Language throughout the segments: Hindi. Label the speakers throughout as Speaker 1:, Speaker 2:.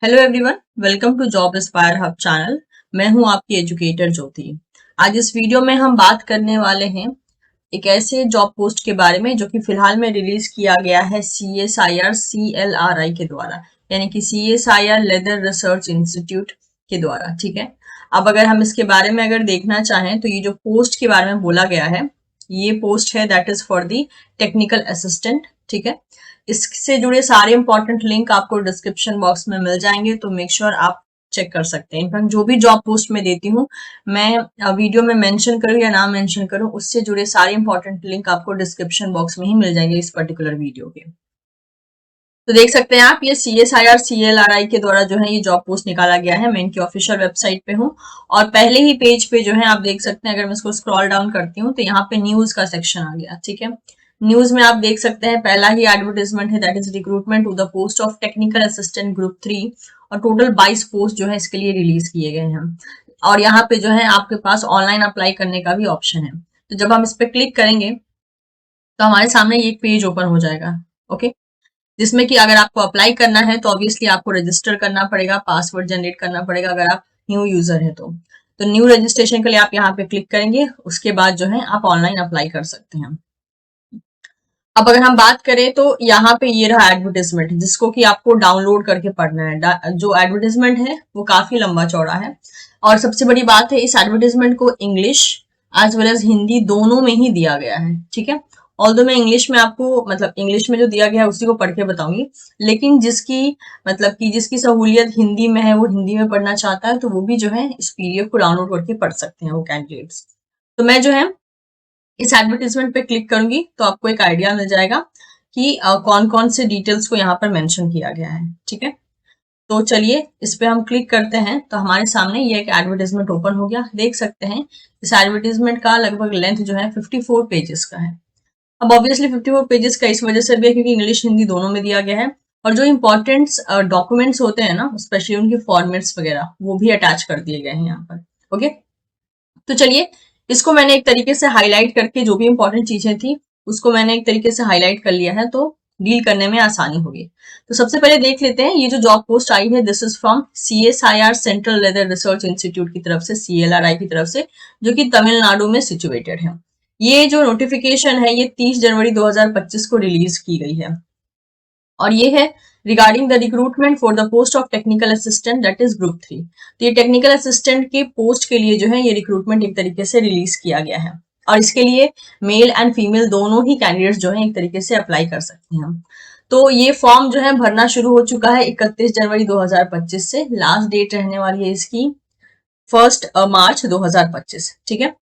Speaker 1: Hello everyone, welcome to Job Inspire Hub channel. मैं हूं आपकी एजुकेटर ज्योति। आज इस वीडियो में हम बात करने वाले हैं एक ऐसे जॉब पोस्ट के बारे में जो कि फिलहाल में रिलीज किया गया है CSIR CLRI के द्वारा, यानी कि CSIR लेदर रिसर्च इंस्टीट्यूट के द्वारा। ठीक है, अब अगर हम इसके बारे में अगर देखना चाहें तो ये जो पोस्ट के बारे में बोला गया है, ये पोस्ट है that is for the technical assistant. ठीक है, इससे जुड़े सारे इंपॉर्टेंट लिंक आपको डिस्क्रिप्शन बॉक्स में मिल जाएंगे, तो मेक श्योर आप चेक कर सकते हैं। इनफैक्ट जो भी जॉब पोस्ट में देती हूँ, मैं वीडियो में मेंशन करूँ या ना मेंशन करूँ, उससे जुड़े सारे इंपॉर्टेंट लिंक आपको डिस्क्रिप्शन बॉक्स में ही मिल जाएंगे इस पर्टिकुलर वीडियो के। तो देख सकते हैं आप, ये CSIR CLRI के द्वारा जो है ये जॉब पोस्ट निकाला गया है। मैं इनकी ऑफिशियल वेबसाइट पे हूँ और पहले ही पेज पे जो है आप देख सकते हैं, अगर मैं इसको स्क्रॉल डाउन करती हूँ तो यहाँ पे न्यूज का सेक्शन आ गया। ठीक है, न्यूज में आप देख सकते हैं पहला ही एडवर्टाइजमेंट है that is recruitment to the post of technical assistant group 3 और टोटल 22 पोस्ट जो है इसके लिए रिलीज किए गए हैं। और यहाँ पे जो है आपके पास ऑनलाइन अप्लाई करने का भी ऑप्शन है। तो जब हम इस पे क्लिक करेंगे तो हमारे सामने ये एक पेज ओपन हो जाएगा। ओके, जिसमें कि अगर आपको अप्लाई करना है तो ऑब्वियसली आपको रजिस्टर करना पड़ेगा, पासवर्ड जनरेट करना पड़ेगा अगर आप न्यू यूजर है तो न्यू रजिस्ट्रेशन के लिए आप यहाँ पे क्लिक करेंगे। उसके बाद जो है आप ऑनलाइन अप्लाई कर सकते हैं। अब अगर हम बात करें तो यहाँ पे ये रहा एडवर्टाइजमेंट, जिसको कि आपको डाउनलोड करके पढ़ना है। जो एडवर्टाइजमेंट है वो काफी लंबा चौड़ा है और सबसे बड़ी बात है, इस एडवर्टाइजमेंट को English as well as Hindi दोनों में ही दिया गया है। ठीक है, ऑल्दो मैं इंग्लिश में आपको मतलब इंग्लिश में जो दिया गया है उसी को पढ़ के बताऊंगी, लेकिन जिसकी मतलब कि जिसकी सहूलियत हिंदी में है वो हिंदी में पढ़ना चाहता है तो वो भी जो है इस PDF को डाउनलोड करके पढ़ सकते हैं वो कैंडिडेट्स। तो मैं जो है इस एडवर्टीजमेंट पे क्लिक करूंगी तो आपको एक आइडिया मिल जाएगा कि कौन कौन से डिटेल्स को यहाँ पर मेंशन किया गया है। ठीक है, तो चलिए इस पे हम क्लिक करते हैं तो हमारे सामने ये एक एडवर्टीजमेंट ओपन हो गया। देख सकते हैं इस एडवर्टीजमेंट का लगभग लेंथ जो है 54 पेजेस का है। अब ऑब्वियसली 54 पेजेस का इस वजह से भी है क्योंकि इंग्लिश हिंदी दोनों में दिया गया है और जो इंपॉर्टेंट डॉक्यूमेंट्स होते हैं ना, स्पेशली उनके फॉर्मेट्स वगैरह वो भी अटैच कर दिए गए हैं यहाँ पर। ओके, तो चलिए इसको मैंने एक तरीके से हाईलाइट करके जो भी इंपॉर्टेंट चीजें थी उसको मैंने एक तरीके से हाईलाइट कर लिया है, तो डील करने में आसानी होगी। तो सबसे पहले देख लेते हैं ये जो जॉब पोस्ट आई है, this is from CSIR central leather research institute की तरफ से, CLRI की तरफ से, जो कि तमिलनाडु में सिचुएटेड है। ये जो नोटिफिकेशन है ये 30 जनवरी 2025 को रिलीज की गई है और ये है regarding the recruitment for the post of technical assistant that is group 3। तो ये टेक्निकल असिस्टेंट के पोस्ट के लिए जो है ये रिक्रूटमेंट एक तरीके से रिलीज किया गया है और इसके लिए मेल एंड फीमेल दोनों ही कैंडिडेट्स जो है एक तरीके से अप्लाई कर सकते हैं। तो ये फॉर्म जो है भरना शुरू हो चुका है 31 जनवरी 2025 से। लास्ट डेट रहने वाली है इसकी 1 मार्च 2025। ठीक है,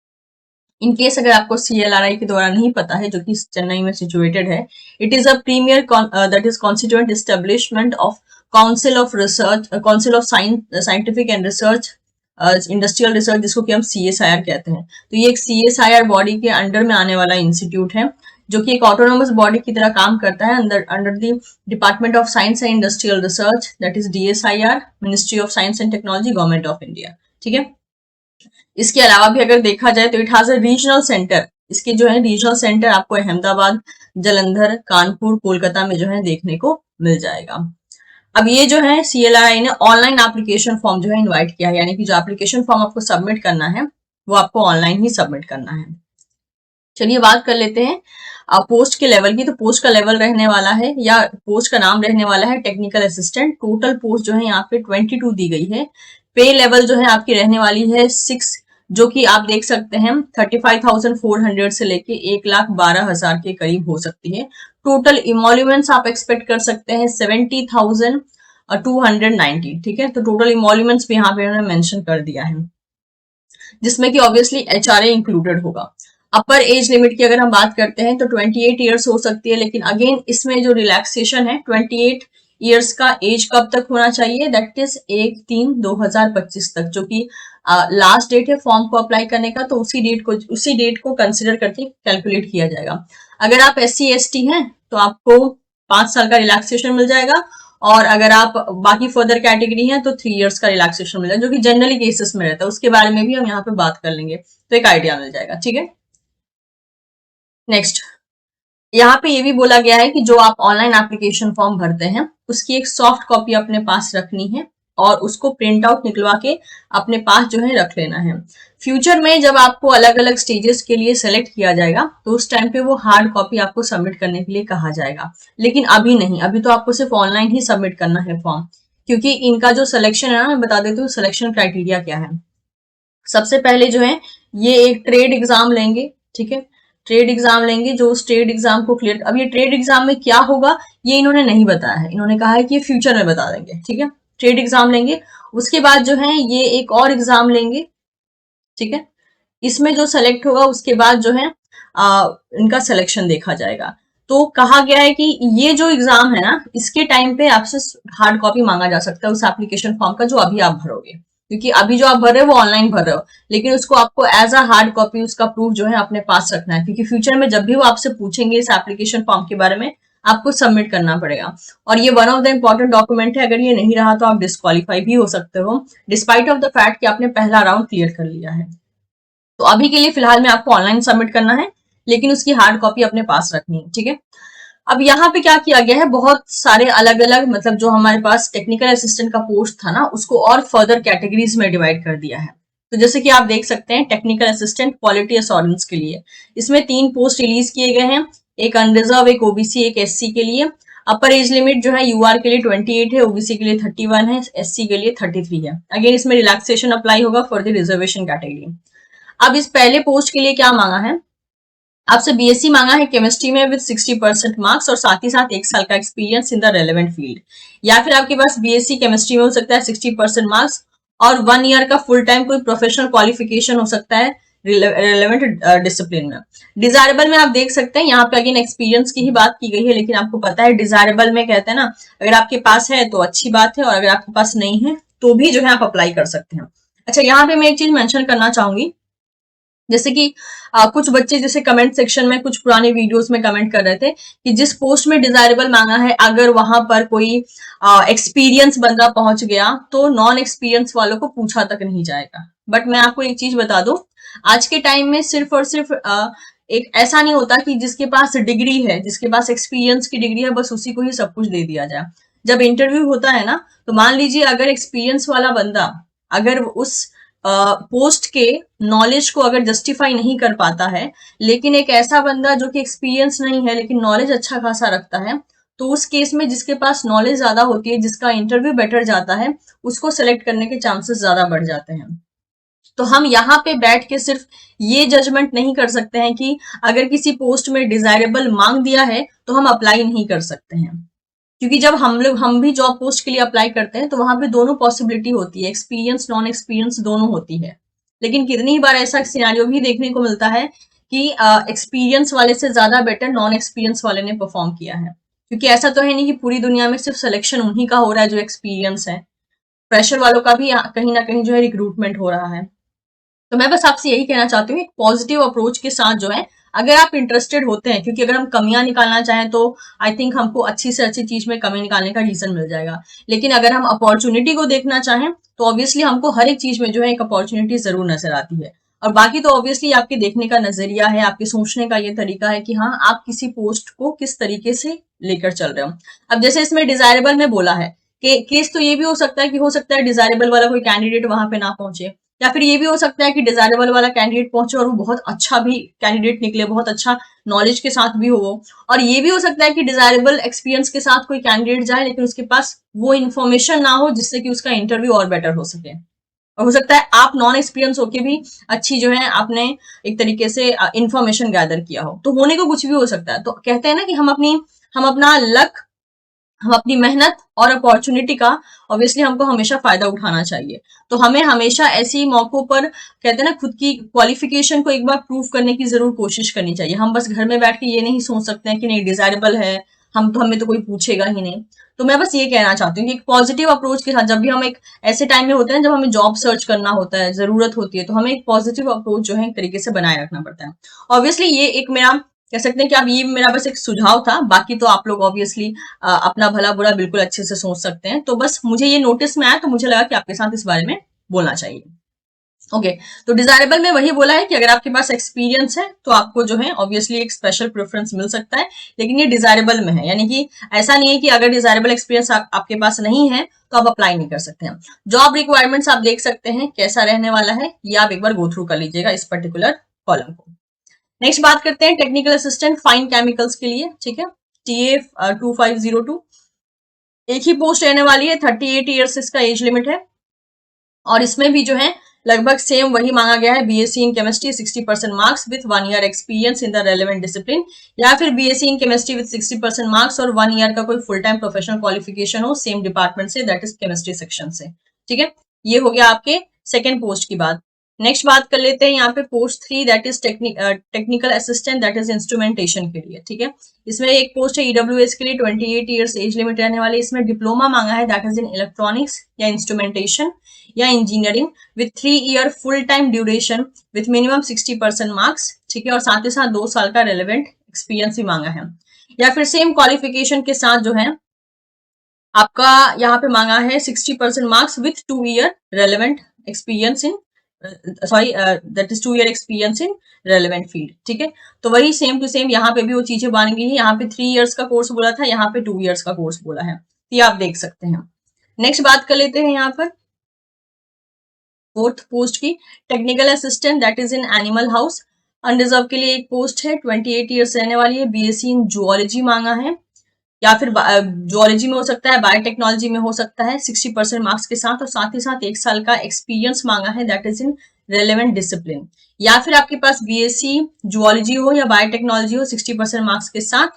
Speaker 1: इन केस अगर आपको CLRI के द्वारा नहीं पता है, जो कि चेन्नई में सिचुएटेड है, it is a premier that is constituent establishment of council of research, council of scientific and research industrial research, जिसको कि हम CSIR कहते हैं। तो ये एक CSIR बॉडी के अंडर में आने वाला इंस्टीट्यूट है जो कि एक ऑटोनोमस बॉडी की तरह काम करता है under under the department of science and industrial research that is DSIR, ministry of science and technology, government of India. ठीक है, इसके अलावा भी अगर देखा जाए तो it has a regional centre. इसके जो है रीजनल सेंटर आपको अहमदाबाद, जालंधर, कानपुर, कोलकाता में जो है देखने को मिल जाएगा। अब ये जो है CLRI ने ऑनलाइन एप्लीकेशन फॉर्म जो है इनवाइट किया है, यानी कि जो एप्लीकेशन फॉर्म आपको सबमिट करना है वो आपको ऑनलाइन ही सबमिट करना है। चलिए बात कर लेते हैं पोस्ट के लेवल की। तो पोस्ट का लेवल रहने वाला है या पोस्ट का नाम रहने वाला है टेक्निकल असिस्टेंट। टोटल पोस्ट जो है यहाँ पे 22 दी गई है। पे लेवल जो है आपकी रहने वाली है 6, जो कि आप देख सकते हैं 35,400 से लेके 1,12,000 के करीब हो सकती है। टोटल इमोल्यूमेंट्स आप एक्सपेक्ट कर सकते हैं 70,290। ठीक है, तो टोटल इमोल्यूमेंट्स भी यहाँ पे उन्होंने मेंशन कर दिया है, जिसमें कि ऑब्वियसली HRA इंक्लूडेड होगा। अपर एज लिमिट की अगर हम बात करते हैं तो 28 ईयर्स हो सकती है, लेकिन अगेन इसमें जो रिलैक्सेशन है 28 ईयर्स का एज कब तक होना चाहिए, दैट इज 1/3/2025 तक, जो कि लास्ट डेट है फॉर्म को अप्लाई करने का। तो उसी डेट को कंसिडर करके कैलकुलेट किया जाएगा। अगर आप SC/ST हैं तो आपको 5 साल का रिलैक्सेशन मिल जाएगा और अगर आप बाकी फर्दर कैटेगरी हैं तो 3 इयर्स का रिलैक्सेशन मिलेगा, जो कि जनरली केसेस में रहता है। उसके बारे में भी हम यहाँ पे बात कर लेंगे तो एक आइडिया मिल जाएगा। ठीक है, नेक्स्ट यहाँ पे ये भी बोला गया है कि जो आप ऑनलाइन एप्लीकेशन फॉर्म भरते हैं उसकी एक सॉफ्ट कॉपी अपने पास रखनी है और उसको प्रिंट आउट निकलवा के अपने पास जो है रख लेना है। फ्यूचर में जब आपको अलग अलग स्टेजेस के लिए सेलेक्ट किया जाएगा तो उस टाइम पे वो हार्ड कॉपी आपको सबमिट करने के लिए कहा जाएगा, लेकिन अभी नहीं, अभी तो आपको सिर्फ ऑनलाइन ही सबमिट करना है फॉर्म। क्योंकि इनका जो सिलेक्शन है ना, मैं बता देती हूँ सिलेक्शन क्राइटेरिया क्या है। सबसे पहले जो है ये एक ट्रेड एग्जाम लेंगे, ठीक है, ट्रेड एग्जाम लेंगे। जो उस ट्रेड एग्जाम को क्लियर, अब ये ट्रेड एग्जाम में क्या होगा ये इन्होंने नहीं बताया है, इन्होंने कहा है कि ये फ्यूचर में बता देंगे, ठीक है। ट्रेड एग्जाम लेंगे, उसके बाद जो है ये एक और एग्जाम लेंगे, ठीक है। इसमें जो सेलेक्ट होगा उसके बाद जो है इनका सिलेक्शन देखा जाएगा। तो कहा गया है कि ये जो एग्जाम है ना, इसके टाइम पे आपसे हार्ड कॉपी मांगा जा सकता है उस एप्लीकेशन फॉर्म का जो अभी आप भरोगे, क्योंकि अभी जो आप भर रहे हो वो ऑनलाइन भर रहे हो, लेकिन उसको आपको एज अ हार्ड कॉपी उसका प्रूफ जो है अपने पास रखना है, क्योंकि फ्यूचर में जब भी वो आपसे पूछेंगे इस एप्लीकेशन फॉर्म के बारे में आपको सबमिट करना पड़ेगा। और ये one of the important document है, अगर ये नहीं रहा तो आप डिस्क्वालीफाई भी हो सकते हो, डिस्पाइट ऑफ द फैक्ट कि आपने पहला राउंड क्लियर कर लिया है। तो अभी के लिए फिलहाल में आपको ऑनलाइन सबमिट करना है, लेकिन उसकी हार्ड कॉपी अपने पास रखनी है, ठीक है। अब यहाँ पे क्या किया गया है, बहुत सारे अलग अलग, मतलब जो हमारे पास टेक्निकल असिस्टेंट का पोस्ट था ना, उसको और फर्दर कैटेगरीज में डिवाइड कर दिया है। तो जैसे कि आप देख सकते हैं टेक्निकल असिस्टेंट क्वालिटी अश्योरेंस के लिए इसमें 3 पोस्ट रिलीज किए गए हैं, एक अनरिजर्व, एक ओबीसी, एक एससी के लिए। अपर एज लिमिट जो है यूआर के लिए 28 है, ओबीसी के लिए 31 है, एससी के लिए 33 है। अगेन इसमें रिलैक्सेशन अप्लाई होगा फॉर द रिजर्वेशन कैटेगरी। अब इस पहले पोस्ट के लिए क्या मांगा है, आपसे बीएससी मांगा है केमिस्ट्री में विद 60% मार्क्स और साथ ही साथ 1 साल का experience in the relevant field, या फिर आपके पास बीएससी केमिस्ट्री में हो सकता है 60% मार्क्स और 1 ईयर का फुल टाइम कोई प्रोफेशनल क्वालिफिकेशन हो सकता है रेलेवेंट डिसिप्लिन में। डिजायरेबल में आप देख सकते हैं यहाँ पे अगेन एक्सपीरियंस की ही बात की गई है, लेकिन आपको पता है डिजायरेबल में कहते हैं ना, अगर आपके पास है तो अच्छी बात है और अगर आपके पास नहीं है तो भी जो है आप अप्लाई कर सकते हैं। अच्छा, यहाँ पे मैं एक चीज मेंशन करना चाहूंगी, जैसे कि कुछ बच्चे जैसे कमेंट सेक्शन में कुछ पुराने वीडियोस में कमेंट कर रहे थे कि जिस पोस्ट में डिजायरेबल मांगा है अगर वहां पर कोई एक्सपीरियंस बंदा पहुंच गया तो नॉन एक्सपीरियंस वालों को पूछा तक नहीं जाएगा। बट मैं आपको एक चीज बता दूं, आज के टाइम में सिर्फ और सिर्फ एक ऐसा नहीं होता कि जिसके पास डिग्री है, जिसके पास एक्सपीरियंस की डिग्री है, बस उसी को ही सब कुछ दे दिया जाए। जब इंटरव्यू होता है ना, तो मान लीजिए अगर एक्सपीरियंस वाला बंदा अगर उस पोस्ट के नॉलेज को अगर जस्टिफाई नहीं कर पाता है, लेकिन एक ऐसा बंदा जो कि एक्सपीरियंस नहीं है लेकिन नॉलेज अच्छा खासा रखता है, तो उस केस में जिसके पास नॉलेज ज्यादा होती है, जिसका इंटरव्यू बेटर जाता है, उसको सेलेक्ट करने के चांसेस ज्यादा बढ़ जाते हैं। तो हम यहाँ पे बैठ के सिर्फ ये जजमेंट नहीं कर सकते हैं कि अगर किसी पोस्ट में डिजायरेबल मांग दिया है तो हम अप्लाई नहीं कर सकते हैं, क्योंकि जब हम भी जॉब पोस्ट के लिए अप्लाई करते हैं तो वहां पे दोनों पॉसिबिलिटी होती है, एक्सपीरियंस नॉन एक्सपीरियंस दोनों होती है। लेकिन कितनी बार ऐसा सिनेरियो भी देखने को मिलता है कि एक्सपीरियंस वाले से ज्यादा बेटर नॉन एक्सपीरियंस वाले ने परफॉर्म किया है, क्योंकि ऐसा तो है नहीं कि पूरी दुनिया में सिर्फ सिलेक्शन उन्हीं का हो रहा है जो एक्सपीरियंस है, फ्रेशर वालों का भी कहीं ना कहीं जो है रिक्रूटमेंट हो रहा है। तो मैं बस आपसे यही कहना चाहती हूँ, एक पॉजिटिव अप्रोच के साथ जो है, अगर आप इंटरेस्टेड होते हैं, क्योंकि अगर हम कमियां निकालना चाहें तो आई थिंक हमको अच्छी से अच्छी चीज में कमी निकालने का रीजन मिल जाएगा, लेकिन अगर हम अपॉर्चुनिटी को देखना चाहें तो ऑब्वियसली हमको हर एक चीज में जो है एक अपॉर्चुनिटी जरूर नजर आती है। और बाकी तो ऑब्वियसली आपके देखने का नजरिया है, आपके सोचने का ये तरीका है कि हाँ आप किसी पोस्ट को किस तरीके से लेकर चल रहे हो। अब जैसे इसमें डिजायरेबल में बोला है कि केस तो ये भी हो सकता है कि हो सकता है डिजायरेबल वाला कोई कैंडिडेट वहां पे ना पहुंचे, या फिर ये भी हो सकता है कि डिजायरेबल वाला कैंडिडेट पहुंचे और वो बहुत अच्छा भी कैंडिडेट निकले, बहुत अच्छा नॉलेज के साथ भी हो वो। और ये भी हो सकता है कि डिजायरेबल एक्सपीरियंस के साथ कोई कैंडिडेट जाए लेकिन उसके पास वो इन्फॉर्मेशन ना हो जिससे कि उसका इंटरव्यू और बेटर हो सके, और हो सकता है आप नॉन एक्सपीरियंस होके भी अच्छी जो है आपने एक तरीके से इंफॉर्मेशन गैदर किया हो, तो होने को कुछ भी हो सकता है। तो कहते हैं ना कि हम अपना लक, हम अपनी मेहनत और अपॉर्चुनिटी का ऑब्वियसली हमको हमेशा फायदा उठाना चाहिए। तो हमें हमेशा ऐसे ही मौकों पर कहते हैं ना खुद की क्वालिफिकेशन को एक बार प्रूव करने की जरूर कोशिश करनी चाहिए। हम बस घर में बैठ के ये नहीं सोच सकते हैं कि नहीं डिजायरेबल है, हमें तो कोई पूछेगा ही नहीं। तो मैं बस ये कहना चाहती हूँ कि एक पॉजिटिव अप्रोच के साथ जब भी हम एक ऐसे टाइम में होते हैं जब हमें जॉब सर्च करना होता है, जरूरत होती है, तो हमें एक पॉजिटिव अप्रोच जो है एक तरीके से बनाए रखना पड़ता है। ऑब्वियसली ये एक मेरा कह सकते हैं कि अब ये मेरा बस एक सुझाव था, बाकी तो आप लोग ऑब्वियसली अपना भला बुरा बिल्कुल अच्छे से सोच सकते हैं। तो बस मुझे ये नोटिस में आया तो मुझे लगा कि आपके साथ इस बारे में बोलना चाहिए। ओके तो डिजायरेबल में वही बोला है कि अगर आपके पास एक्सपीरियंस है तो आपको जो है ऑब्वियसली एक स्पेशल प्रेफरेंस मिल सकता है, लेकिन ये डिजायरेबल में है, यानी कि ऐसा नहीं है कि अगर डिजायरेबल एक्सपीरियंस आपके पास नहीं है तो आप अप्लाई नहीं कर सकते हैं। जॉब रिक्वायरमेंट्स आप देख सकते हैं कैसा रहने वाला है, ये आप एक बार गो थ्रू कर लीजिएगा इस पर्टिकुलर कॉलम को। नेक्स्ट बात करते हैं टेक्निकल असिस्टेंट फाइन केमिकल्स के लिए, ठीक है, टीए 2502। एक ही पोस्ट रहने वाली है, 38 ईयर्स इसका एज लिमिट है, और इसमें भी जो है लगभग सेम वही मांगा गया है, BSc in chemistry 60% marks with 1 year experience in the relevant discipline, या फिर BSc in chemistry with 60% marks और 1 ईयर का कोई फुल टाइम प्रोफेशनल क्वालिफिकेशन हो सेम डिपार्टमेंट से, दैट इज केमिस्ट्री सेक्शन से। ठीक है, ये हो गया आपके सेकेंड पोस्ट की बात। नेक्स्ट बात कर लेते हैं यहाँ पे post 3, that is technical assistant, that is instrumentation के लिए। ठीक है, इसमें एक पोस्ट है ईडब्ल्यूएस के लिए, 28 ईयर्स एज लिमिट रहने वाली। इसमें डिप्लोमा मांगा है, दैट इज इन इलेक्ट्रॉनिक्स या इंस्ट्रूमेंटेशन या engineering with 3 year full time duration with minimum 60% marks. ठीक है, और साथ ही साथ 2 साल का रेलेवेंट एक्सपीरियंस भी मांगा है, या फिर सेम क्वालिफिकेशन के साथ जो है आपका यहाँ पे मांगा है 60% marks with 2 year relevant experience in, sorry that is 2 year experience in relevant field. ठीक है, तो वही सेम टू सेम यहाँ पे भी वो चीजें बन गई है, यहाँ पे 3 ईयर्स का कोर्स बोला था, यहाँ पे 2 ईयर्स का कोर्स बोला है, ये आप देख सकते हैं। नेक्स्ट बात कर लेते हैं यहाँ पर फोर्थ पोस्ट की, technical assistant, that is in animal house. Unreserve के लिए एक पोस्ट है, 28 ईयर्स रहने वाली है, बीएससी इन जूलॉजी मांगा है, या फिर जूलॉजी में हो सकता है, बायोटेक्नोलॉजी में हो सकता है, 60% मार्क्स के साथ, और साथ ही साथ 1 साल का एक्सपीरियंस मांगा है, that is in relevant discipline. या फिर आपके पास बीएससी जूलॉजी हो या बायोटेक्नोलॉजी हो 60% मार्क्स के साथ,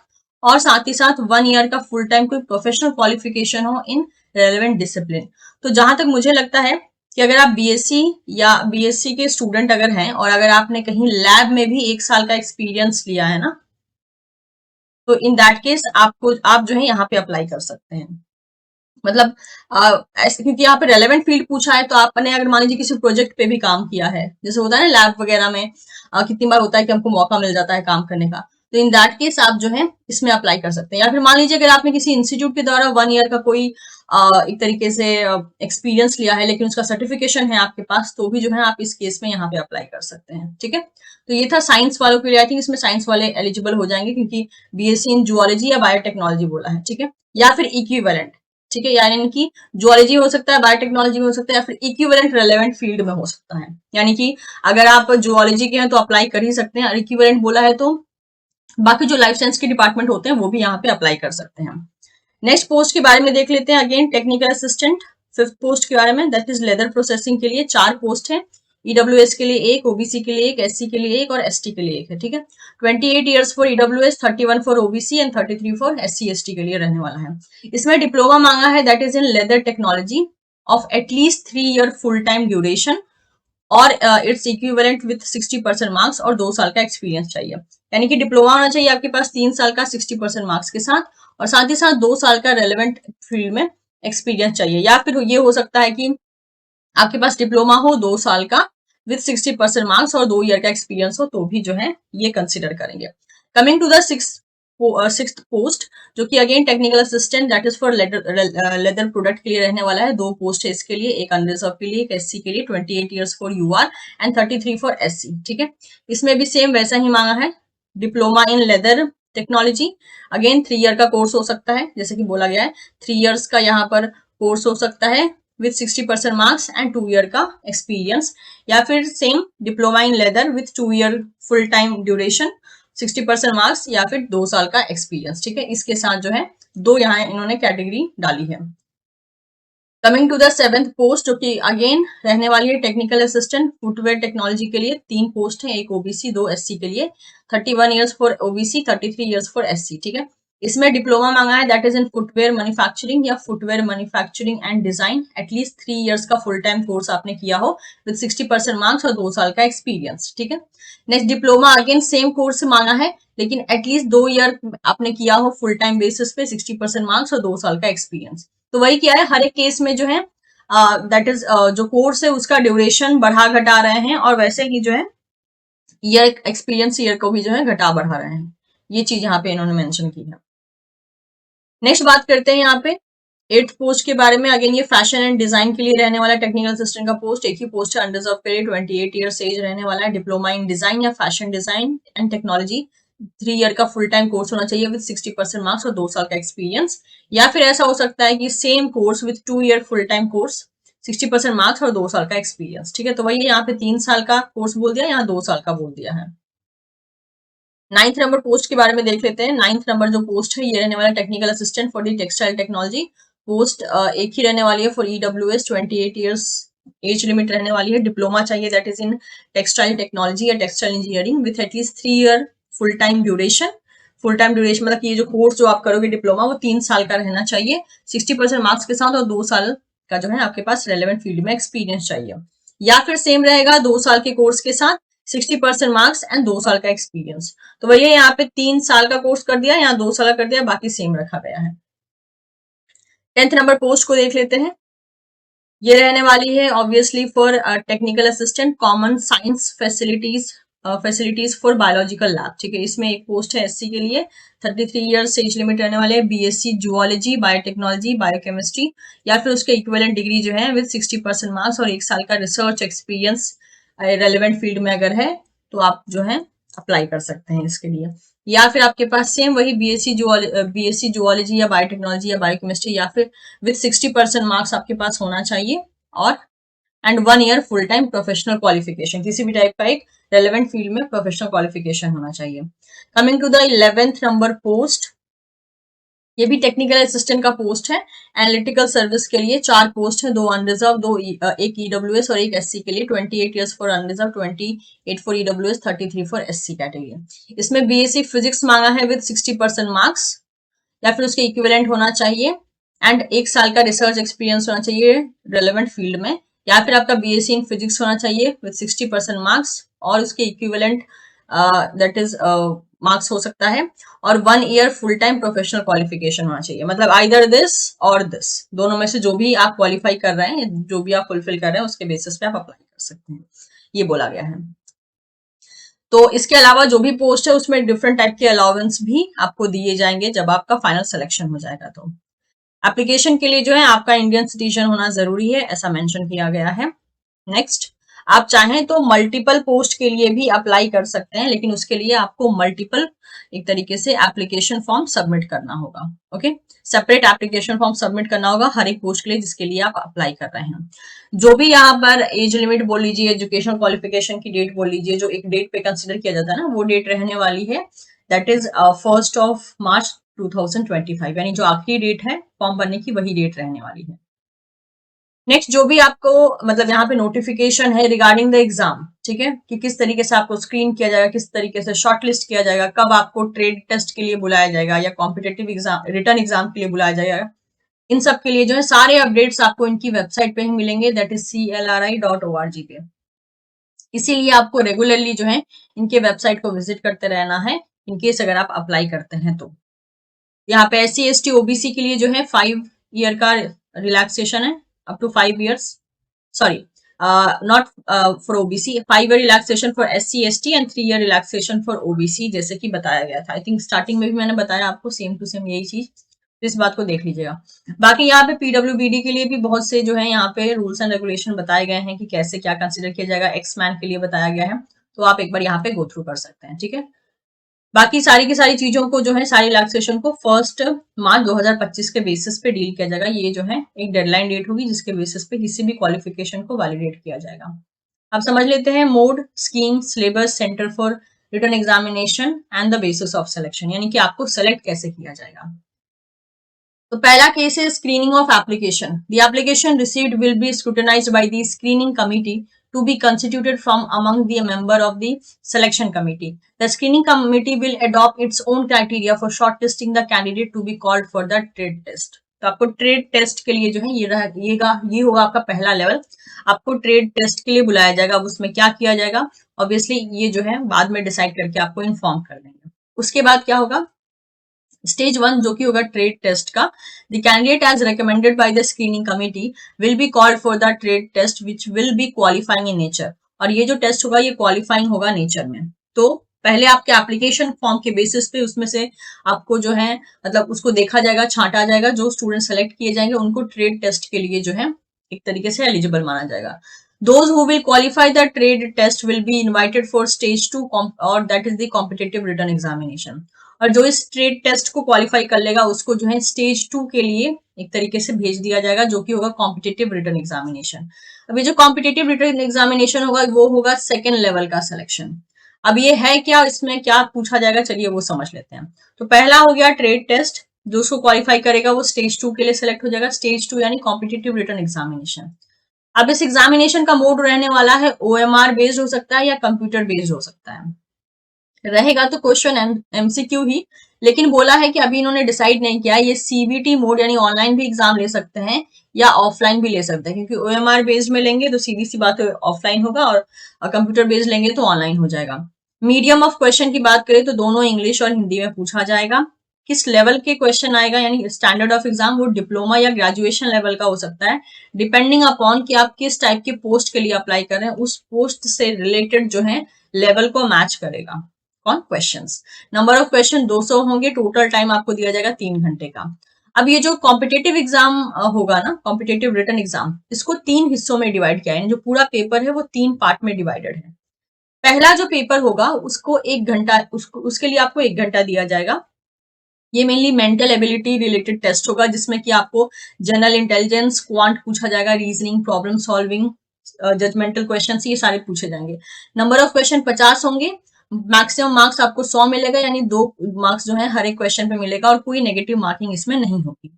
Speaker 1: और साथ ही साथ 1 ईयर का फुल टाइम कोई प्रोफेशनल क्वालिफिकेशन हो इन रेलेवेंट डिसिप्लिन। तो जहां तक मुझे लगता है कि अगर आप बीएससी या बीएससी के स्टूडेंट अगर हैं और अगर आपने कहीं लैब में भी 1 साल का एक्सपीरियंस लिया है ना, तो इन दैट केस आपको आप जो है यहाँ पे अप्लाई कर सकते हैं। मतलब ऐसे क्योंकि यहाँ पे रेलेवेंट फील्ड पूछा है, तो आपने अगर मान लीजिए किसी प्रोजेक्ट पे भी काम किया है, जैसे होता है ना लैब वगैरह में, कितनी बार होता है कि हमको मौका मिल जाता है काम करने का, तो इन दैट केस आप जो है इसमें अप्लाई कर सकते हैं। या फिर मान लीजिए अगर आपने किसी इंस्टीट्यूट के द्वारा 1 ईयर का कोई एक तरीके से एक्सपीरियंस लिया है, लेकिन उसका सर्टिफिकेशन है आपके पास, तो भी जो है आप इस केस में यहाँ पे अप्लाई कर सकते हैं। ठीक है, तो ये था साइंस वालों के लिए। आई थिंक इसमें साइंस वाले एलिजिबल हो जाएंगे क्योंकि बीएससी इन जूलॉजी या बायोटेक्नोलॉजी बोला है। ठीक है, या फिर इक्विवेलेंट। ठीक है, यानी कि जूलॉजी हो सकता है, बायोटेक्नोलॉजी में हो सकता है, या फिर इक्विवेलेंट रेलेवेंट फील्ड में हो सकता है। यानी कि अगर आप जूलॉजी के हैं तो अप्लाई कर ही सकते हैं, और इक्विवेलेंट बोला है तो बाकी जो लाइफ साइंस के डिपार्टमेंट होते हैं वो भी यहाँ पे अप्लाई कर सकते हैं। नेक्स्ट पोस्ट के बारे में देख लेते हैं, again technical assistant fifth post के बारे में, दैट इज लेदर प्रोसेसिंग के लिए 4 पोस्ट है। ईडब्ल्यूएस के लिए एक, ओबीसी के लिए एक, एससी के लिए एक और एसटी के लिए एक है। ठीक है, 28 years for EWS, 31 for OBC and 33 for SC ST के लिए रहने वाला है। इसमें डिप्लोमा मांगा है, that is in leather technology of at least 3 year full time duration, और इट्स इक्विवेलेंट विथ 60% मार्क्स और 2 साल का एक्सपीरियंस चाहिए। यानी कि डिप्लोमा होना चाहिए आपके पास 3 साल का 60% मार्क्स के साथ, और साथ ही साथ 2 साल का रेलेवेंट फील्ड में एक्सपीरियंस चाहिए। या फिर ये हो सकता है कि आपके पास डिप्लोमा हो 2 साल का विथ 60% मार्क्स और 2 ईयर का एक्सपीरियंस हो, तो भी जो है ये कंसिडर करेंगे। Coming to the sixth post, जो कि again technical assistant, that is for leather product के लिए रहने वाला है। 2 पोस्ट है इसके लिए, एक अनरिजर्व के लिए, एक एससी के लिए, 28 years for UR and 33 for SC. ठीक है, इसमें भी सेम वैसा ही मांगा है, diploma in leather technology. Again 3 year का कोर्स हो सकता है, जैसे कि बोला गया है 3 ईयर्स का यहाँ पर कोर्स हो सकता है विथ 60% मार्क्स एंड 2 ईयर का एक्सपीरियंस, या फिर same diploma in leather with 2 year full time duration, 60% marks, या फिर 2 साल का एक्सपीरियंस। ठीक है, इसके साथ जो है 2 यहाँ इन्होंने कैटेगरी डाली है। Coming to the seventh post, जो कि अगेन रहने वाली है टेक्निकल असिस्टेंट फुटवेयर टेक्नोलॉजी के लिए। 3 पोस्ट है, एक ओबीसी 2 एससी के लिए, 31 years for OBC, 33 years for SC. ठीक है, इसमें डिप्लोमा मांगा है, that is in footwear manufacturing या footwear manufacturing and design, at least 3 years का फुल टाइम कोर्स आपने किया हो विद 60% मार्क्स और 2 साल का एक्सपीरियंस। ठीक है, next diploma again same course मांगा है, लेकिन एटलीस्ट 2 ईयर आपने किया हो फुल टाइम बेसिस पे, 60% मार्क्स और 2 साल का एक्सपीरियंस। तो वही क्या है, हर एक केस में जो है दैट इज जो कोर्स है उसका ड्यूरेशन बढ़ा घटा रहे हैं, और वैसे ही जो है ईयर एक्सपीरियंस ईयर को भी जो है घटा बढ़ा रहे हैं। ये चीज यहाँ पे इन्होंने मेंशन की है। नेक्स्ट बात करते हैं यहाँ पे 8th पोस्ट के बारे में अगेन ये फैशन एंड डिजाइन के लिए रहने वाला टेक्निकल असिस्टेंट का पोस्ट, एक ही पोस्ट है, अनरिजर्व पीरियड, 28 ईयर्स एज रहने वाला है, डिप्लोमा इन डिजाइन या fashion design and technology, 3 year का फुल टाइम कोर्स होना चाहिए विद 60% मार्क्स और 2 साल का एक्सपीरियंस। या फिर ऐसा हो सकता है कि same course with 2 year full time course, 60% marks और 2 साल का एक्सपीरियंस। ठीक है, तो वही यहाँ पे 3 साल का कोर्स बोल दिया, यहाँ 2 साल का बोल दिया है। 9th नंबर पोस्ट के बारे में देख लेते हैं। 9th नंबर जो पोस्ट है ये रहने वाला technical assistant for the textile technology. Post एक ही रहने वाली है for EWS, 28 years age limit रहने वाली है, डिप्लोमा चाहिए that is in textile technology या textile engineering with at least 3 year full time duration. Full time duration मतलब कि ये जो कोर्स जो आप करोगे डिप्लोमा वो 3 साल का रहना चाहिए 60% मार्क्स के साथ, और 2 साल का जो है आपके पास रेलेवेंट फील्ड में एक्सपीरियंस चाहिए। या फिर सेम रहेगा 2 साल के कोर्स के साथ 60% मार्क्स एंड 2 साल का एक्सपीरियंस। तो वही यहाँ पे 3 साल का कोर्स कर दिया, यहाँ 2 साल का कर दिया, बाकी सेम रखा गया है। 10th नंबर पोस्ट को देख लेते हैं। ये रहने वाली है obviously for technical assistant common science facilities for biological lab. ठीक है, इसमें एक पोस्ट है एससी के लिए, 33 ईयर्स एज लिमिट रहने वाले, बीएससी जूलॉजी, बायोटेक्नोलॉजी, बायोकेमिस्ट्री या फिर उसके इक्विवेलेंट डिग्री जो है विद 60% मार्क्स और 1 साल का रिसर्च एक्सपीरियंस रेलेवेंट फील्ड में अगर है तो आप जो है अप्लाई कर सकते हैं इसके लिए। या फिर आपके पास सेम वही बीएससी जूलॉजी या बायोटेक्नोलॉजी या बायोकेमिस्ट्री या फिर विद 60% मार्क्स आपके पास होना चाहिए, और and 1 year full time professional qualification, किसी भी टाइप का एक रेलेवेंट फील्ड में प्रोफेशनल क्वालिफिकेशन होना चाहिए। Coming to the 11th number post, ये भी टेक्निकल असिस्टेंट का पोस्ट है। एनालिटिकल सर्विस के लिए 4 पोस्ट है, 2 अनरिजर्व, एक ईडब्ल्यूएस और एक एससी के लिए, 28 years for unreserve, 28 for EWS, 33 for SC category. इसमें बीएससी फिजिक्स मांगा है विद 60% मार्क्स या फिर उसके इक्विवेलेंट होना चाहिए, एंड 1 साल का रिसर्च एक्सपीरियंस होना चाहिए रेलेवेंट फील्ड में, या फिर आपका बीएससी इन फिजिक्स होना चाहिए विद 60% मार्क्स और उसके इक्विवेलेंट दैट इज मार्क्स हो सकता है, और 1 year full time professional qualification होना चाहिए। मतलब आइदर दिस और दिस, दोनों में से जो भी आप क्वालिफाई कर रहे हैं, जो भी आप फुलफिल कर रहे हैं उसके बेसिस पे आप अप्लाई कर सकते हैं, ये बोला गया है। तो इसके अलावा जो भी पोस्ट है उसमें डिफरेंट टाइप के अलाउंस भी आपको दिए जाएंगे जब आपका फाइनल सिलेक्शन हो जाएगा। तो एप्लीकेशन के लिए जो है आपका इंडियन सिटीजन होना जरूरी है, ऐसा मेंशन किया गया है। नेक्स्ट, आप चाहें तो मल्टीपल पोस्ट के लिए भी अप्लाई कर सकते हैं, लेकिन उसके लिए आपको मल्टीपल एक तरीके से एप्लीकेशन फॉर्म सबमिट करना होगा। Okay, separate application form submit करना होगा हर एक पोस्ट के लिए जिसके लिए आप अप्लाई कर रहे हैं। जो भी यहाँ पर एज लिमिट बोल लीजिए, एजुकेशन क्वालिफिकेशन की डेट बोल लीजिए, जो एक डेट पे कंसिडर किया जाता है ना, वो डेट रहने वाली है दैट इज 1 मार्च 2025, यानी जो आखिरी डेट है फॉर्म भरने की वही डेट रहने वाली है। नेक्स्ट, जो भी आपको मतलब यहाँ पे नोटिफिकेशन है रिगार्डिंग द एग्जाम, ठीक है, कि किस तरीके से आपको स्क्रीन किया जाएगा, किस तरीके से शॉर्टलिस्ट किया जाएगा, कब आपको ट्रेड टेस्ट के लिए बुलाया जाएगा या कॉम्पिटेटिव एग्जाम रिटर्न एग्जाम के लिए बुलाया जाएगा, इन सब के लिए जो है सारे अपडेट्स आपको इनकी वेबसाइट पे ही मिलेंगे दैट इज CLRI.org पे। इसीलिए आपको रेगुलरली जो है इनके वेबसाइट को विजिट करते रहना है इनकेस अगर आप अप्लाई करते हैं तो। यहाँ पे SC ST OBC के लिए जो है 5 ईयर का रिलैक्सेशन है, up to 5 years, sorry not for OBC, 5 year relaxation for SC ST and 3 year relaxation for OBC, जैसे कि बताया गया था। आई थिंक स्टार्टिंग में भी मैंने बताया आपको सेम टू सेम यही चीज, तो इस बात को देख लीजिएगा। बाकी यहाँ पे PWBD के लिए भी बहुत से जो है यहाँ पे रूल्स एंड रेगुलेशन बताए गए हैं कि कैसे क्या कंसिडर किया जाएगा, एक्समैन के लिए बताया गया है, तो आप एक बार यहाँ पे गो थ्रू कर सकते हैं। ठीक है, बाकी सारी की सारी चीजों को जो है सारी रिलैक्सेशन को 1 मार्च 2025 के बेसिस पे डील किया जाएगा। ये जो है एक डेडलाइन डेट होगी जिसके बेसिस पे किसी भी क्वालिफिकेशन को वैलिडेट किया जाएगा। अब समझ लेते हैं mode, scheme, syllabus, centre for return examination and the basis of selection, यानी कि आपको सेलेक्ट कैसे किया जाएगा। तो पहला केस है screening of application. The application received will be scrutinised by the screening committee to be constituted from among the member of the selection committee. The screening committee will adopt its own criteria for shortlisting the candidate to be called for the trade test. तो आपको ट्रेड टेस्ट के लिए जो है ये होगा आपका पहला लेवल। आपको ट्रेड टेस्ट के लिए बुलाया जाएगा। अब उसमें क्या किया जाएगा ऑब्वियसली ये जो है बाद में डिसाइड करके आपको इन्फॉर्म कर देंगे। उसके बाद क्या होगा, स्टेज 1 जो कि होगा ट्रेड टेस्ट का, the candidate as recommended by the screening committee will be called for the trade test which will be qualifying in nature. और ये जो टेस्ट होगा ये क्वालिफाइंग होगा नेचर में। तो पहले आपके एप्लीकेशन फॉर्म के बेसिस पे उसमें से आपको जो है मतलब उसको देखा जाएगा, छांटा जाएगा, जो स्टूडेंट सेलेक्ट किए जाएंगे उनको ट्रेड टेस्ट के लिए जो है एक तरीके से एलिजिबल माना जाएगा। Those who will qualify the trade test will be invited for stage 2 और that is the competitive written examination। और जो इस ट्रेड टेस्ट को क्वालिफाई कर लेगा उसको जो है स्टेज 2 के लिए एक तरीके से भेज दिया जाएगा, जो कि होगा कॉम्पिटेटिव रिटर्न एग्जामिनेशन। अभी जो कॉम्पिटेटिव रिटर्न एग्जामिनेशन होगा वो होगा सेकेंड लेवल का सिलेक्शन। अब ये है क्या, इसमें क्या पूछा जाएगा, चलिए वो समझ लेते हैं। तो पहला हो गया ट्रेड टेस्ट, जो उसको क्वालिफाई करेगा वो स्टेज 2 के लिए सिलेक्ट हो जाएगा। स्टेज 2 यानी कॉम्पिटेटिव रिटर्न एग्जामिनेशन। अब इस एग्जामिनेशन का मोड रहने वाला है ओएमआर बेस्ड हो सकता है या कंप्यूटर बेस्ड हो सकता है। रहेगा तो क्वेश्चन एमसीक्यू ही, लेकिन बोला है कि अभी इन्होंने डिसाइड नहीं किया ये सीबीटी मोड यानी ऑनलाइन भी एग्जाम ले सकते हैं या ऑफलाइन भी ले सकते हैं, क्योंकि ओएमआर बेस्ड में लेंगे तो सीधी सी बात ऑफलाइन होगा और कंप्यूटर बेस्ड लेंगे तो ऑनलाइन हो जाएगा। मीडियम ऑफ क्वेश्चन की बात करें तो दोनों इंग्लिश और हिंदी में पूछा जाएगा। किस लेवल के क्वेश्चन आएगा यानी स्टैंडर्ड ऑफ एग्जाम, वो डिप्लोमा या ग्रेजुएशन लेवल का हो सकता है, डिपेंडिंग अपॉन कि आप किस टाइप के पोस्ट के लिए अप्लाई कर रहे हैं, उस पोस्ट से रिलेटेड जो है लेवल को मैच करेगा कौन क्वेश्चंस। नंबर ऑफ क्वेश्चन 200 होंगे, टोटल टाइम आपको दिया जाएगा 3 घंटे का। अब ये जो कॉम्पिटेटिव एग्जाम होगा ना, कॉम्पिटेटिव रिटन एग्जाम, इसको 3 हिस्सों में डिवाइड किया है, जो पूरा पेपर है वो 3 पार्ट में डिवाइडेड है। पहला जो पेपर होगा उसको 1 घंटा, उसके लिए आपको 1 घंटा दिया जाएगा। ये mainly mental ability related test होगा, जिसमें कि आपको जनरल इंटेलिजेंस, क्वांट पूछा जाएगा, reasoning, problem solving, judgemental question, ये सारे पूछे जाएंगे। नंबर ऑफ क्वेश्चन 50 होंगे, मैक्सिमम मार्क्स आपको 100 मिलेगा, यानी 2 मार्क्स जो है हर एक क्वेश्चन पे मिलेगा और कोई नेगेटिव मार्किंग इसमें नहीं होगी।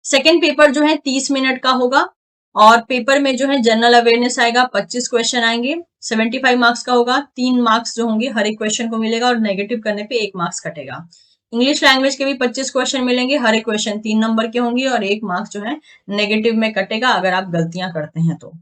Speaker 1: सेकेंड पेपर जो है 30 मिनट का होगा और पेपर में जो है जनरल अवेयरनेस आएगा, 25 क्वेश्चन आएंगे, 75 मार्क्स का होगा, 3 मार्क्स जो होंगे हर एक क्वेश्चन को मिलेगा और नेगेटिव करने पे 1 मार्क्स कटेगा। इंग्लिश लैंग्वेज के भी 25 क्वेश्चन मिलेंगे, हर एक क्वेश्चन 3 नंबर के होंगे और 1 मार्क्स जो है नेगेटिव में कटेगा अगर आप गलतियां करते हैं तो।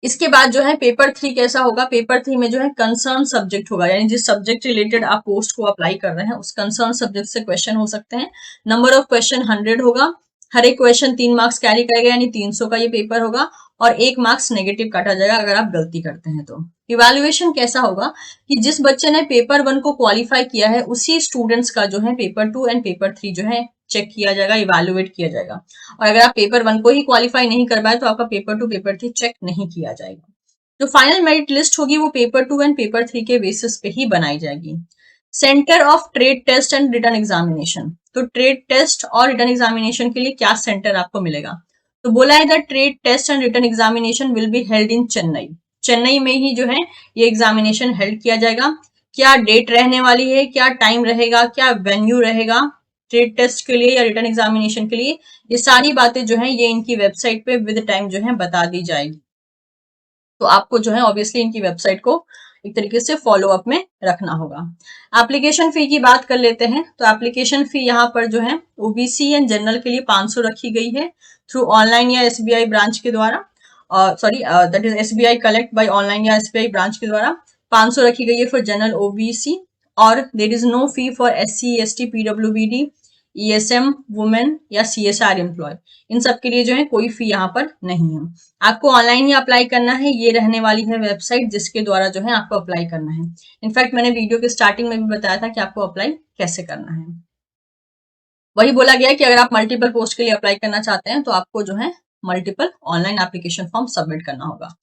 Speaker 1: इसके बाद जो है पेपर 3 कैसा होगा, पेपर 3 में जो है कंसर्न सब्जेक्ट होगा, यानी जिस सब्जेक्ट रिलेटेड आप पोस्ट को अप्लाई कर रहे हैं उस कंसर्न सब्जेक्ट से क्वेश्चन हो सकते हैं। नंबर ऑफ क्वेश्चन 100 होगा, हर एक क्वेश्चन 3 मार्क्स कैरी करेगा, यानी 300 का ये पेपर होगा और 1 मार्क्स नेगेटिव काटा जाएगा अगर आप गलती करते हैं तो। इवैल्यूएशन कैसा होगा कि जिस बच्चे ने पेपर 1 को क्वालिफाई किया है उसी स्टूडेंट्स का जो है पेपर 2 एंड पेपर 3 जो है चेक किया जाएगा, इवैल्यूएट किया जाएगा। और अगर आप पेपर 1 को ही क्वालिफाई नहीं कर पाए तो आपका पेपर 2 पेपर 3 चेक नहीं किया जाएगा। जो फाइनल मेरिट लिस्ट होगी वो पेपर 2 एंड पेपर 3 के बेसिस पे ही बनाई जाएगी। Centre of trade test and written examination, तो ट्रेड टेस्ट और रिटर्न एग्जामिनेशन के लिए क्या सेंटर आपको मिलेगा, तो बोला है the trade test and written examination will be held in Chennai. Chennai में ही जो है ये एग्जामिनेशन हेल्ड किया जाएगा। क्या डेट रहने वाली है, क्या टाइम रहेगा, क्या वेन्यू रहेगा ट्रेड टेस्ट के लिए या रिटर्न एग्जामिनेशन के लिए, ये सारी बातें जो है ये इनकी वेबसाइट पे विद टाइम जो है बता दी जाएगी। तो आपको जो है ऑब्वियसली इनकी वेबसाइट को एक तरीके से फॉलो अप में रखना होगा। एप्लीकेशन फी की बात कर लेते हैं, तो एप्लीकेशन फी यहाँ पर जो है ओबीसी एंड जनरल के लिए 500 रखी गई है थ्रू ऑनलाइन या एसबीआई ब्रांच के द्वारा, sorry that is SBI collect by online या एसबीआई ब्रांच के द्वारा 500 रखी गई है फॉर जनरल ओबीसी, और there is no fee for SC ST पीडब्ल्यूबीडी ईएसएम वुमेन या सीएसआर एम्प्लॉय, इन सब के लिए जो है कोई फी यहाँ पर नहीं है। आपको ऑनलाइन ही अप्लाई करना है, ये रहने वाली है वेबसाइट जिसके द्वारा जो है आपको अप्लाई करना है। इनफैक्ट मैंने वीडियो के स्टार्टिंग में भी बताया था कि आपको अप्लाई कैसे करना है। वही बोला गया कि अगर आप मल्टीपल पोस्ट के लिए अप्लाई करना चाहते हैं तो आपको जो है multiple online application form submit करना होगा।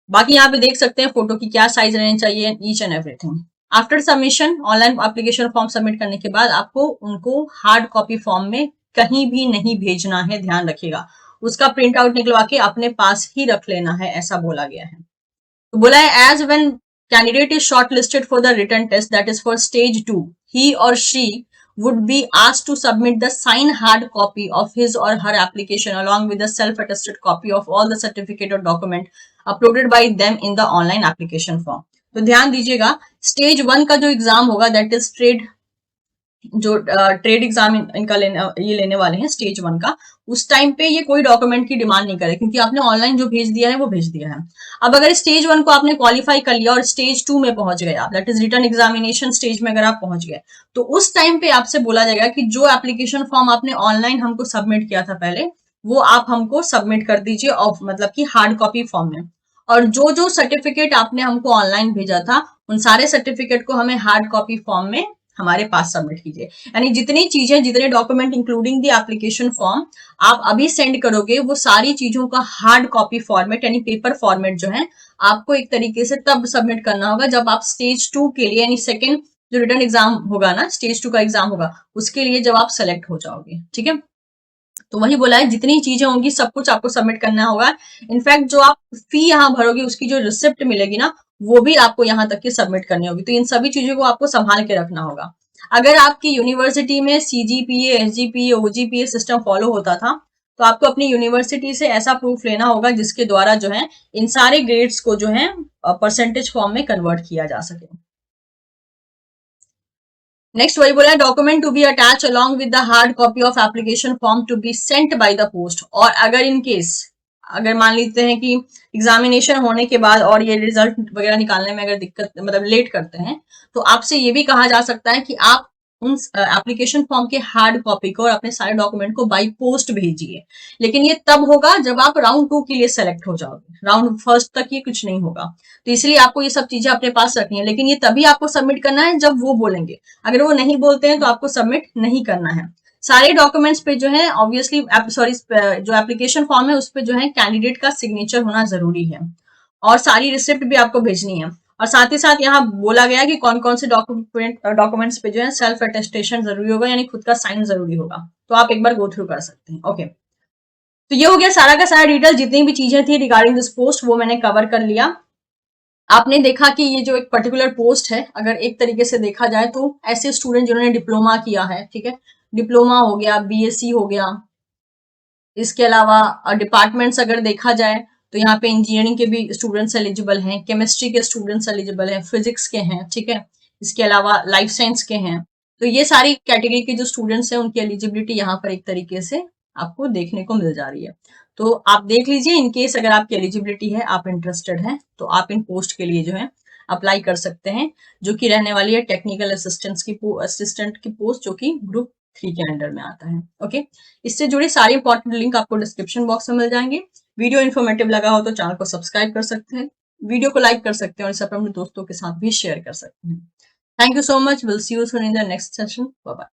Speaker 1: बाकी यहाँ पे देख सकते हैं फोटो की क्या साइज रहनी चाहिए, each and everything. After submission online application form submit करने के बाद आपको उनको हार्ड कॉपी फॉर्म में कहीं भी नहीं भेजना है, ध्यान रखिएगा। उसका प्रिंट आउट निकलवा के अपने पास ही रख लेना है, ऐसा बोला गया है। तो बोला है as when candidate is shortlisted for the written test that is for stage 2, he और she would be asked to submit the signed hard copy of his or her application along with the self-attested copy of all the certificate or document uploaded by them in the online application form। तो ध्यान दीजिएगा, स्टेज 1 का जो एग्जाम होगा दैट इज ट्रेड, जो ट्रेड एग्जाम इनका लेने वाले हैं स्टेज 1 का, उस टाइम पे ये कोई डॉक्यूमेंट की डिमांड नहीं करे क्योंकि आपने ऑनलाइन जो भेज दिया है वो भेज दिया है। अब अगर स्टेज 1 को आपने क्वालिफाई कर लिया और स्टेज 2 में पहुंच गए आप, that is return examination stage में अगर आप पहुंच गए, तो उस टाइम पे आपसे बोला जाएगा कि जो एप्लीकेशन फॉर्म आपने ऑनलाइन हमको सबमिट किया था पहले, वो आप हमको सबमिट कर दीजिए, मतलब कि हार्ड कॉपी फॉर्म में। और जो जो सर्टिफिकेट आपने हमको ऑनलाइन भेजा था उन सारे सर्टिफिकेट को हमें हार्ड कॉपी फॉर्म में हमारे पास सबमिट कीजिए। यानी जितनी चीजें, जितने document including the application form आप अभी सेंड करोगे, वो सारी चीजों का हार्ड कॉपी फॉर्मेट यानी पेपर फॉर्मेट जो है आपको एक तरीके से तब सबमिट करना होगा जब आप स्टेज 2 के लिए, यानी सेकेंड जो रिटर्न एग्जाम होगा ना, स्टेज 2 का एग्जाम होगा, उसके लिए जब आप सेलेक्ट हो जाओगे। ठीक है, तो वही बोला है, जितनी चीजें होंगी सब कुछ आपको सबमिट करना होगा। इनफैक्ट जो आप फी यहाँ भरोगे उसकी जो रिसिप्ट मिलेगी ना, वो भी आपको यहाँ तक की सबमिट करनी होगी। तो इन सभी चीजों को आपको संभाल के रखना होगा। अगर आपकी यूनिवर्सिटी में सीजीपीए, एसजीपीए, ओजीपीए सिस्टम फॉलो होता था, तो आपको अपनी यूनिवर्सिटी से ऐसा प्रूफ लेना होगा जिसके द्वारा जो है इन सारे ग्रेड्स को जो है परसेंटेज फॉर्म में कन्वर्ट किया जा सके। नेक्स्ट वही बोला है, document to be attach along with the hard copy of application form to be sent by the post. और अगर इन केस, अगर मान लेते हैं कि एग्जामिनेशन होने के बाद और ये रिजल्ट वगैरह निकालने में अगर दिक्कत, मतलब लेट करते हैं, तो आपसे ये भी कहा जा सकता है कि आप उन एप्लीकेशन फॉर्म के हार्ड कॉपी को और अपने सारे डॉक्यूमेंट को बाई पोस्ट भेजिए। लेकिन ये तब होगा जब आप राउंड 2 के लिए सेलेक्ट हो जाओगे, राउंड फर्स्ट तक ये कुछ नहीं होगा। तो इसलिए आपको ये सब चीजें अपने पास रखनी है, लेकिन ये तभी आपको सबमिट करना है जब वो बोलेंगे। अगर वो नहीं बोलते हैं तो आपको सबमिट नहीं करना है। सारे डॉक्यूमेंट्स पे जो है ऑब्वियसली, सॉरी, जो एप्लीकेशन फॉर्म है उस पे जो है कैंडिडेट का सिग्नेचर होना जरूरी है, और सारी रिसिप्ट भी आपको भेजनी है। और साथ ही साथ यहाँ बोला गया कि कौन कौन से डॉक्यूमेंट्स पे जो है सेल्फ अटेस्टेशन जरूरी होगा, यानी खुद का साइन जरूरी होगा। तो आप एक बार गो थ्रू कर सकते हैं। ओके, तो ये हो गया सारा का सारा डिटेल, जितनी भी चीजें थी रिगार्डिंग दिस पोस्ट वो मैंने कवर कर लिया। आपने देखा कि ये जो एक पर्टिकुलर पोस्ट है, अगर एक तरीके से देखा जाए तो ऐसे स्टूडेंट जिन्होंने डिप्लोमा किया है, ठीक है, डिप्लोमा हो गया, बीएससी हो गया, इसके अलावा डिपार्टमेंट्स अगर देखा जाए तो यहाँ पे इंजीनियरिंग के भी स्टूडेंट्स एलिजिबल हैं, केमिस्ट्री के स्टूडेंट्स एलिजिबल हैं, फिजिक्स के हैं, ठीक है, इसके अलावा लाइफ साइंस के हैं। तो ये सारी कैटेगरी के जो स्टूडेंट्स हैं उनकी एलिजिबिलिटी यहाँ पर एक तरीके से आपको देखने को मिल जा रही है। तो आप देख लीजिए, इन केस अगर आपकी एलिजिबिलिटी है, आप इंटरेस्टेड हैं, तो आप इन पोस्ट के लिए जो है अप्लाई कर सकते हैं, जो कि रहने वाली है टेक्निकल असिस्टेंट की पोस्ट, जो कि ग्रुप 3 के अंडर में आता है। ओके, इससे जुड़ी सारी इंपॉर्टेंट लिंक आपको डिस्क्रिप्शन बॉक्स में मिल जाएंगे। वीडियो इन्फॉर्मेटिव लगा हो तो चैनल को सब्सक्राइब कर सकते हैं, वीडियो को लाइक कर सकते हैं और इसे अपने दोस्तों के साथ भी शेयर कर सकते हैं। Thank you so much, will see you soon in the next session. Bye bye.